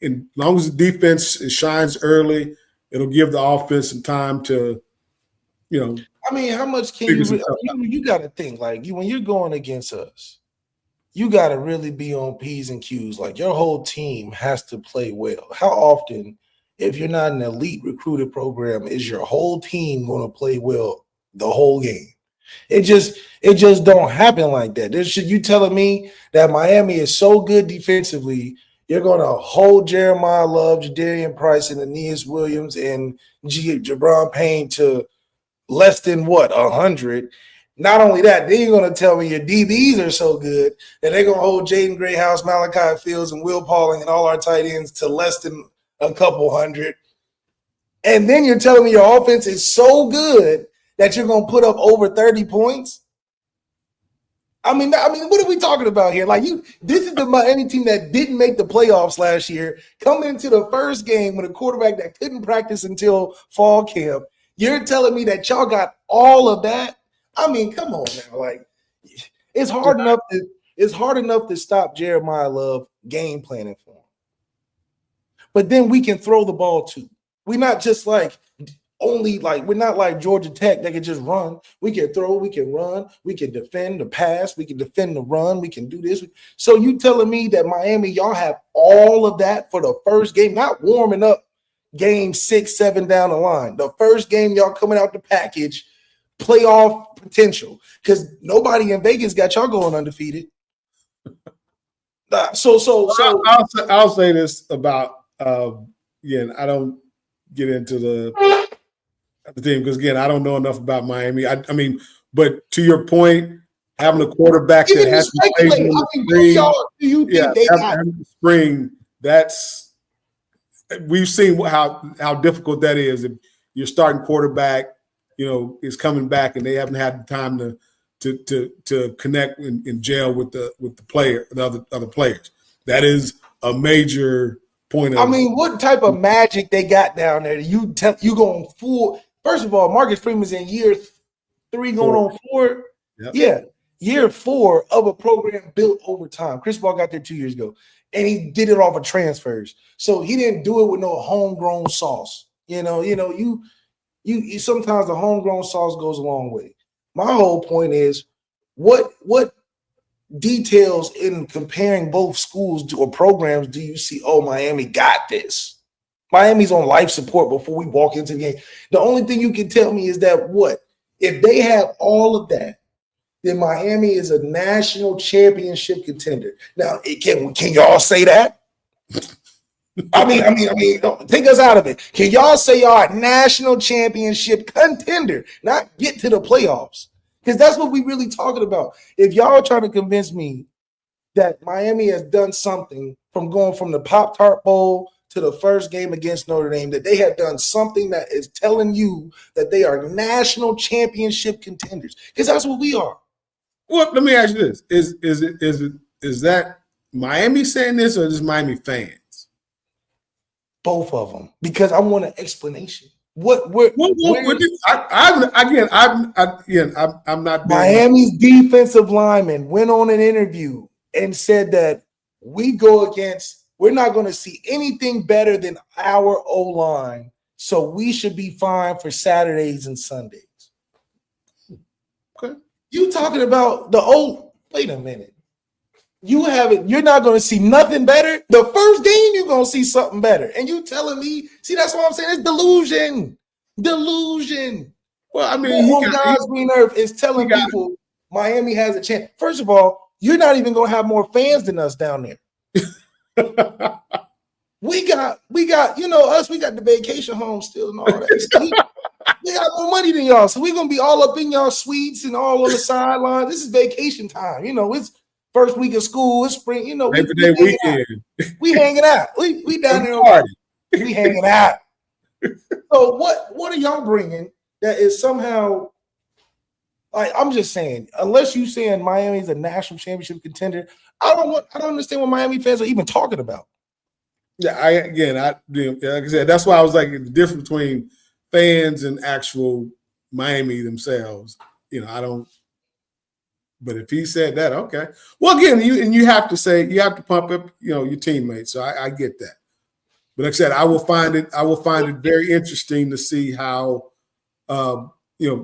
as long as the defense shines early, it'll give the offense some time to, I mean, how much can you got to think like when you're going against us, you got to really be on P's and Q's. Like your whole team has to play well. How often, if you're not an elite recruited program, is your whole team going to play well the whole game? It just don't happen like that. You telling me that Miami is so good defensively, you're gonna hold Jeremiah Love, Jadarian Price, and Aeneas Williams and Jabron Payne to less than what 100. Not only that, then you're gonna tell me your DBs are so good that they're gonna hold Jaden Greathouse, Malachi Fields, and Will Pauling and all our tight ends to less than a couple hundred. And then you're telling me your offense is so good that you're gonna put up over 30 points. I mean, what are we talking about here? Like this is the Miami team that didn't make the playoffs last year, coming into the first game with a quarterback that couldn't practice until fall camp. You're telling me that y'all got all of that? I mean, come on now. Like, it's hard enough to stop Jeremiah Love game planning for him. But then we can throw the ball too. We're not just like we're not like Georgia Tech that can just run. We can throw, we can run, we can defend the pass, we can defend the run, we can do this. So you telling me that Miami, y'all have all of that for the first game, not warming up game 6, 7 down the line. The first game y'all coming out the package, playoff potential, because nobody in Vegas got y'all going undefeated. I'll say this about again, I don't get into the team because again, I don't know enough about Miami. I mean, but to your point, having a quarterback that has to play in the spring, that's we've seen how difficult that is. If your starting quarterback, is coming back and they haven't had the time to connect and gel with the other players. That is a major point. I mean, what type of magic they got down there? You going full? First of all, Marcus Freeman's in year 3 going on 4. Yep. Yeah, year 4 of a program built over time. Chris Paul got there 2 years ago, and he did it off of transfers. So he didn't do it with no homegrown sauce. You sometimes the homegrown sauce goes a long way. My whole point is, what details in comparing both schools or programs do you see? Oh, Miami got this. Miami's on life support before we walk into the game. The only thing you can tell me is that if they have all of that, then Miami is a national championship contender. Now, can y'all say that? I mean, take us out of it. Can y'all say y'all are a national championship contender, not get to the playoffs? Because that's what we really talking about. If y'all are trying to convince me that Miami has done something from going from the Pop-Tart Bowl to the first game against Notre Dame, that they have done something that is telling you that they are national championship contenders, because that's what we are. Well, let me ask you this: is that Miami saying this, or is Miami fans? Both of them, because I want an explanation. I'm not. Miami's defensive lineman went on an interview and said that we're not going to see anything better than our O-line, so we should be fine for Saturdays and Sundays. Okay. You talking about wait a minute. You're not going to see nothing better. The first game, you're going to see something better. And you telling me, see, that's what I'm saying. It's delusion. Well, I mean, God's green earth is telling people Miami has a chance. First of all, you're not even going to have more fans than us down there. we got us. We got the vacation home still and all that. We got more money than y'all, so we're gonna be all up in y'all suites and all on the sideline. This is vacation time. It's first week of school. It's spring. Labor Day weekend. We hanging out. We down there. We hanging out. So what are y'all bringing that is somehow? Like, I'm just saying, unless you saying Miami's a national championship contender, I don't understand what Miami fans are even talking about. Yeah, like I said, that's why I was like the difference between fans and actual Miami themselves. I don't. But if he said that, okay. Well, again, you have to pump up, your teammates. So I get that. But like I said, I will find it very interesting to see how,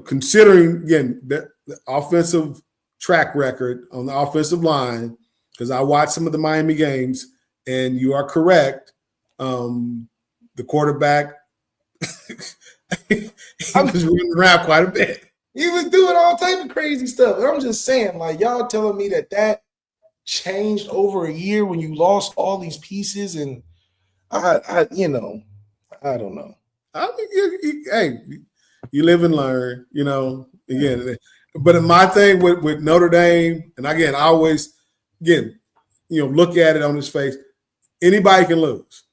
considering again the offensive track record on the offensive line, because I watched some of the Miami games, and you are correct. The quarterback he was running around quite a bit. He was doing all type of crazy stuff. And I'm just saying, like, y'all telling me that changed over a year when you lost all these pieces, and I don't know. I mean, hey, you live and learn, again. But in my thing with Notre Dame, and again, I always, look at it on his face. Anybody can lose.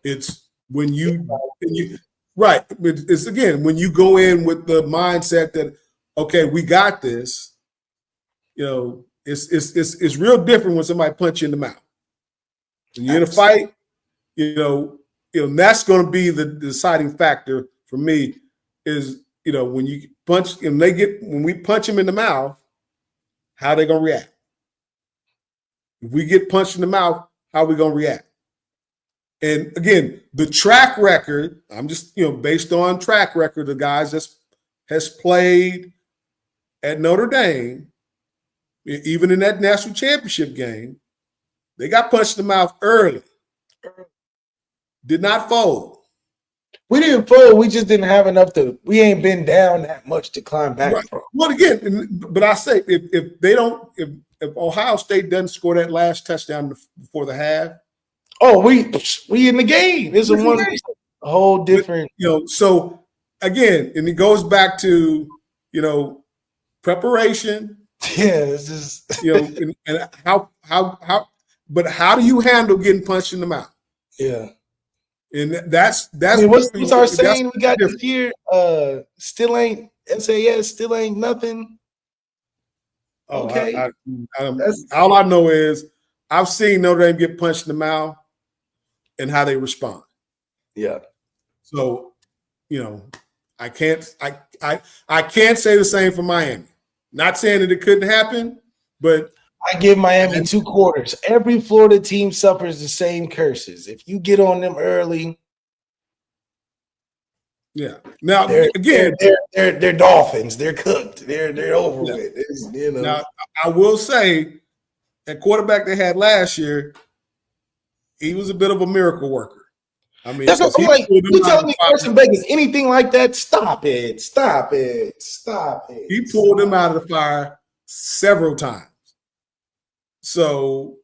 It's when you right. It's again when you go in with the mindset that okay, we got this. It's real different when somebody punch you in the mouth. When you're in a fight, that's going to be the deciding factor for me. Is when you punch and when we punch them in the mouth, how they going to react? If we get punched in the mouth, how are we going to react? And again, the track record, I'm just, based on track record, the guys that has played at Notre Dame, even in that national championship game, they got punched in the mouth early. Did not fold. We didn't fold. We just didn't have enough we ain't been down that much to climb back from. Well, again, but I say if Ohio State doesn't score that last touchdown before the half, we in the game. It's a whole different. So again, and it goes back to preparation. Yeah, it's just and how. But how do you handle getting punched in the mouth? Yeah, and that's what's our saying we got this year? Still ain't SAS. Still ain't nothing. Okay. All I know is I've seen Notre Dame get punched in the mouth and how they respond. Yeah. So, I can't say the same for Miami. Not saying that it couldn't happen, but I give Miami 2 quarters. Every Florida team suffers the same curses. If you get on them early, yeah. Now they're Dolphins. They're cooked. They're over with. Now I will say, that quarterback they had last year, he was a bit of a miracle worker. I mean, that's what I'm like. You telling me Carson Beck is anything like that? Stop it! Stop it! Stop it! He pulled him out of the fire several times. So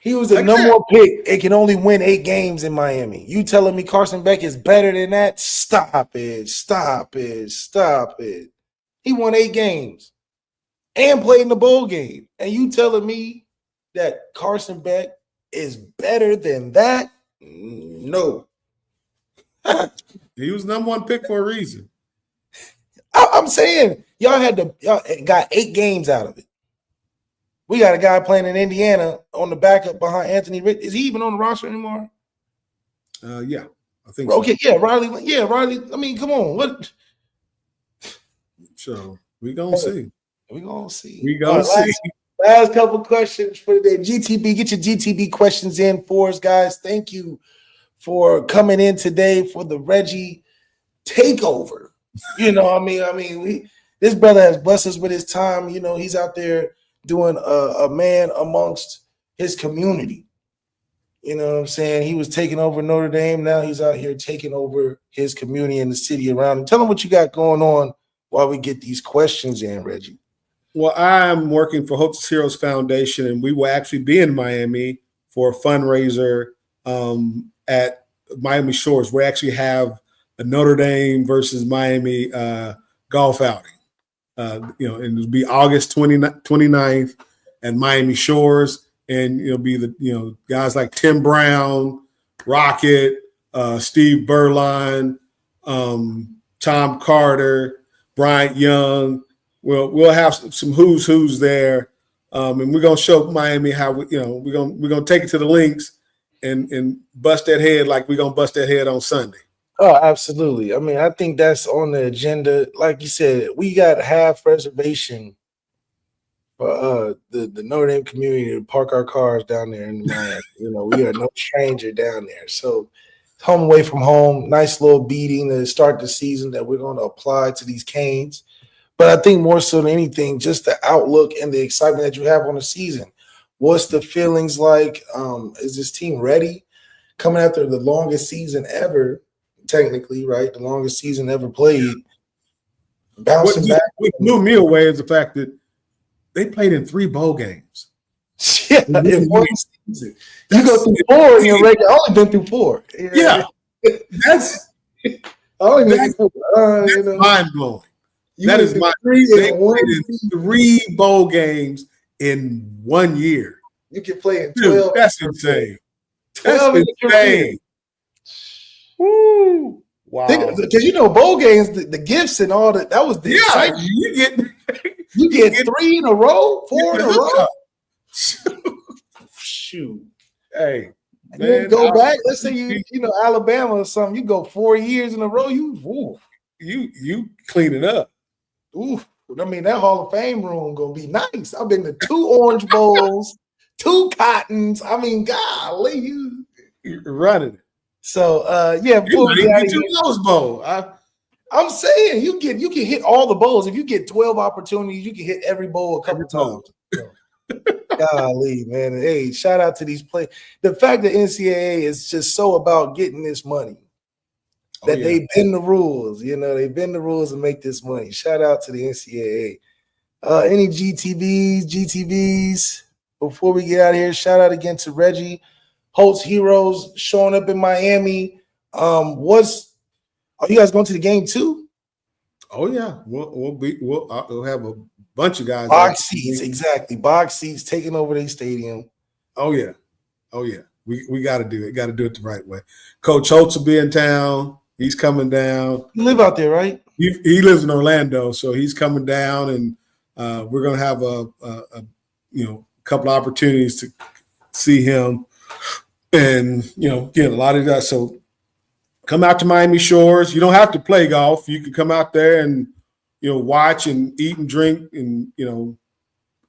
he was the number 1 pick. It can only win 8 games in Miami. You telling me Carson Beck is better than that? Stop it! Stop it! Stop it! He won 8 games and played in the bowl game. And you telling me that Carson Beck is better than that? No. He was number 1 pick for a reason. I'm saying y'all got 8 games out of it. We got a guy playing in Indiana on the backup behind Anthony Rick. Is he even on the roster anymore? Yeah, I think okay, so. Riley. Yeah, Riley. I mean, come on. What? So we're gonna see. We're gonna see. We're gonna see. Last couple questions for today. GTB, get your GTB questions in for us, guys. Thank you for coming in today for the Reggie takeover. This brother has blessed us with his time. He's out there doing a man amongst his community. You know what I'm saying? He was taking over Notre Dame. Now he's out here taking over his community and the city around him. Tell him what you got going on while we get these questions in, Reggie. Well, I'm working for Hopeless Heroes Foundation, and we will actually be in Miami for a fundraiser at Miami Shores. We actually have a Notre Dame versus Miami golf outing. And it'll be August 29th at Miami Shores. And it'll be the guys like Tim Brown, Rocket, Steve Berline, Tom Carter, Bryant Young. We'll have some who's there, and we're gonna show Miami how we're gonna take it to the links and bust that head like we're gonna bust that head on Sunday. Oh, absolutely. I mean, I think that's on the agenda. Like you said, we got half reservation for the Notre Dame community to park our cars down there in Miami. We are no stranger down there. So home away from home, nice little beating to start the season that we're going to apply to these Canes. But I think more so than anything, just the outlook and the excitement that you have on the season. What's the feelings like? Is this team ready? Coming after the longest season ever, technically, right? The longest season ever played. bouncing back. What blew me away is the fact that they played in 3 bowl games. Yeah, in one season. You go through 4 in your regular. I only been through 4. Yeah, that's only been through 4. that's mind blowing. That is mind. They played in 3 bowl games in 1 year. You can play in 12. Dude, that's insane. That's insane. Woo! Wow. Because you know, bowl games, the gifts and all that was the excitement. You get 3 in a row, 4 in a row. Shoot. Hey, and then go back. Let's say you know Alabama or something. You go 4 years in a row. You clean it up. Ooh, I mean that Hall of Fame room gonna be nice. I've been to 2 Orange Bowls, 2 Cottons. I mean, golly, you're running it. So yeah, you might get your Rose Bowl. I'm saying you can hit all the bowls. If you get 12 opportunities, you can hit every bowl a couple times. Golly, man. Hey, shout out to these players. The fact that NCAA is just so about getting this money that they bend the rules. You know, they bend the rules and make this money. Shout out to the NCAA. Any GTVs before we get out of here? Shout out again to Reggie. Holtz Heroes showing up in Miami. Are you guys going to the game too? Oh yeah, we'll have a bunch of guys. Box seats, exactly. Box seats taking over their stadium. Oh yeah. We got to do it. Got to do it the right way. Coach Holtz will be in town. He's coming down. You live out there, right? He lives in Orlando, so he's coming down, and we're gonna have a couple of opportunities to see him, and get a lot of that. So come out to Miami Shores. You don't have to play golf. You can come out there and watch and eat and drink and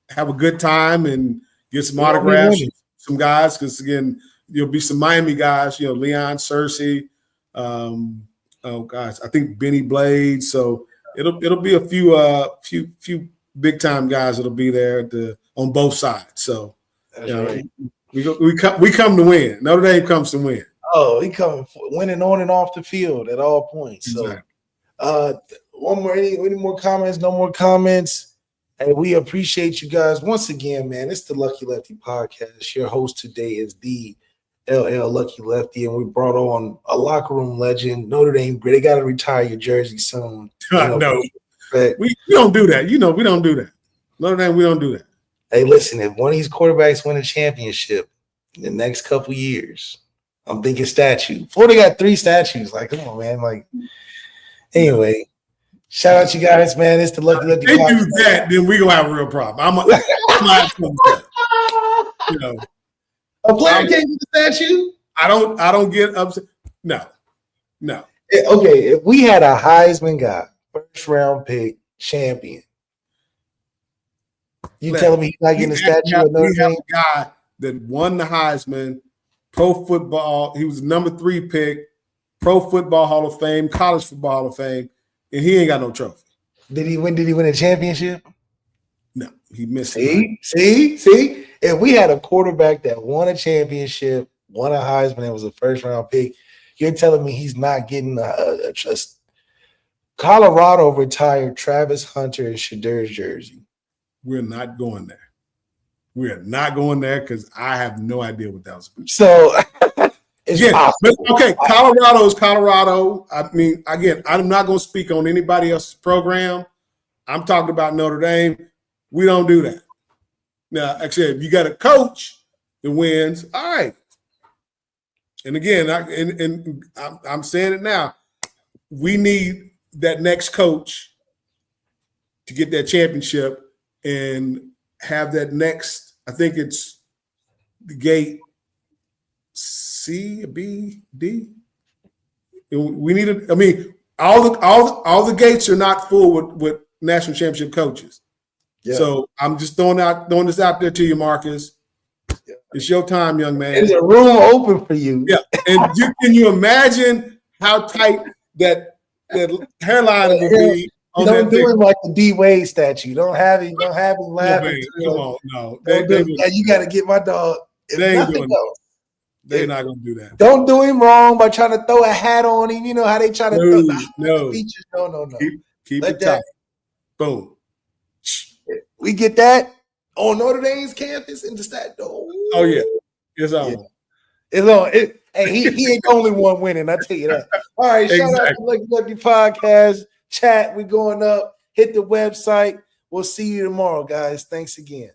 have a good time and get some autographs from some guys, because again there'll be some Miami guys. Leon Searcy. Oh gosh, I think Benny Blade. So it'll be a few big time guys that'll be there on both sides. So right. we come to win. Notre Dame comes to win. Oh, he coming winning on and off the field at all points. Exactly. So one more, any more comments? No more comments. And we appreciate you guys once again, man. It's the Lucky Lefty podcast. Your host today is the LL Lucky Lefty, and we brought on a locker room legend, Notre Dame. They got to retire your jersey soon. No, we don't do that. We don't do that. Notre Dame, we don't do that. Hey, listen, if one of these quarterbacks win a championship in the next couple years, I'm thinking statue. Florida got 3 statues. Like, come on, man. Like, anyway, shout out you guys, man. It's the Lucky Lefty. If they do that, then we gonna have a real problem. A player can't get the statue? I don't get upset. No. Okay, if we had a Heisman guy, first round pick, champion, you telling me he's not getting a statue? We have a guy that won the Heisman, pro football. He was number 3 pick, Pro Football Hall of Fame, College Football Hall of Fame, and he ain't got no trophy. Did he win a championship? No, he missed it. See? If we had a quarterback that won a championship, won a Heisman, and was a first round pick, you're telling me he's not getting a trust. Colorado retired Travis Hunter and Shedur's jersey. We're not going there. We're not going there because I have no idea what that was about. So, Colorado is Colorado. I mean, again, I'm not going to speak on anybody else's program. I'm talking about Notre Dame. We don't do that. Now, like I said, if you got a coach that wins, all right. And again, I'm saying it now. We need that next coach to get that championship and have that next. I think it's the gate C, B, D. We need it. I mean, all the gates are not full with national championship coaches. Yeah. So I'm just throwing this out there to you, Marcus. Yeah. It's your time, young man. There's a room open for you. Yeah, and can you imagine how tight that hairline will be? Don't do it like the D Wade statue. Don't have him laughing. Come on, no. You got to get my dog. They ain't doing that. They're not gonna do that. Don't do him wrong by trying to throw a hat on him. You know how they try to throw the features. No. Keep Let it tight. Boom. we get that on Notre Dame's campus in the stat. Oh yeah, it's on. Yeah. It's on. Hey, he ain't the only one winning. I tell you that. All right, shout out to Lucky Podcast chat. We going up. Hit the website. We'll see you tomorrow, guys. Thanks again.